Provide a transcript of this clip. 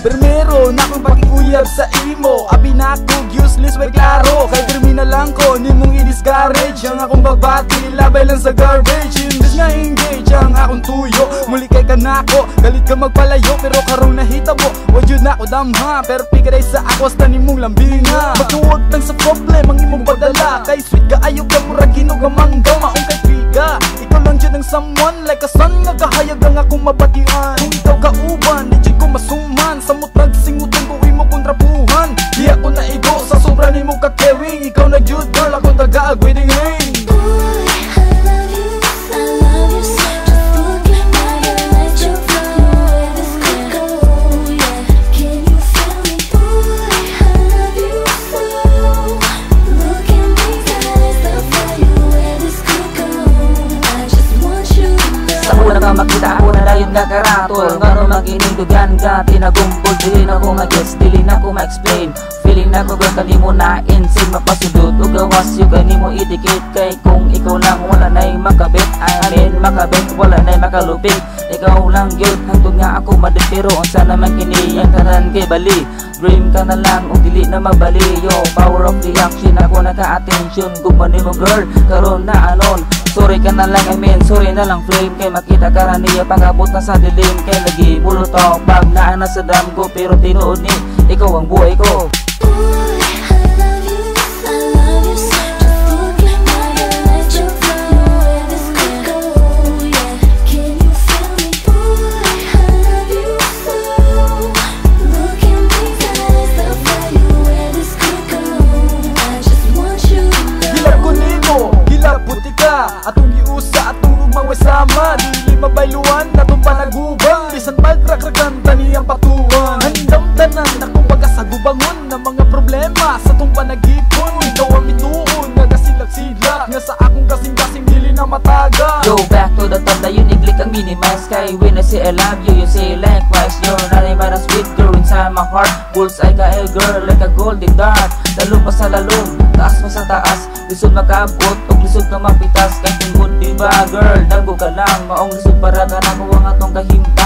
Bermero na akong pakikuyab sa imo. Abi na ako useless way klaro. Kay kriminal lang ko, ni mong i-discourage. Ang akong bagbati, labay lang sa garbage. Imbis nga engage ang akong tuyo. Muli kay ka na ako, galit ka magpalayo. Pero karong nahita mo, wad yun na ako damha. Pero pigaray sa ako, hasta ni mong lambinga. Magkuwag lang sa problem ang imong padala. Kay sweet ka, ayaw ka mura ginugamangga. Maong kay piga, ikaw lang dyan ang someone. Like a son nga kahayag ang akong mabatian. Kung ikaw kauban, di dyan ko masuman. Samot nagsingutan ko imo kontrapuhan. Di ako naigo sa sobra ni mo ka-caring. Ikaw na jud girl, ako taga-wedding ring. Makita ako na dayon nga karatol. Ngano maginindugan ka, tinagumpod. Dili na ko mag-guess, dili na ko ma-explain. Feeling na ko girl, kanimo na insane. Mapasudot o gawas yung kanimo idikit. Kay kung ikaw lang wala na'y makabit, I mean makabit, wala na'y makalupit. Ikaw lang yun, hangtod nga ako madipiro. Ang sana man kini ang tanan kay bali. Dream ka na lang o dili na mabali. Yo, power of the action, ako naka-attention. Gumani mo girl, karon na anon. Sorry ka na lang, I mean, sorry na lang flame. Kay makita ka na niya, pag-abot na sa dilim. Kay lagi bulutong, pag naana sa dam ko. Pero tinuod ni, ikaw ang buhay ko. Atong giusa, atong umaway sama. Dili mabayluan, atong panagubang. Bisan magrakragan, tani ang patuan. Handamdanan, akong pagkasagubangon ng mga problema sa atong panagipon. Ikaw ang ituon, nga kasilak-silak. Nga sa akong kasing-kasing dili na mataga. Go back to the top na yun, iglik ang minimize. Kay when I say I love you, you say likewise. You're not even a sweet girl inside my heart. Bullseye ka girl, like a golden dart. Lalo pa sa lalong, taas pa sa taas. Lisod makabot, o lisod ka mapitas. Kay tungkod diba girl, dago ka lang. Maong lisod para ka na kuwang atong kahimta.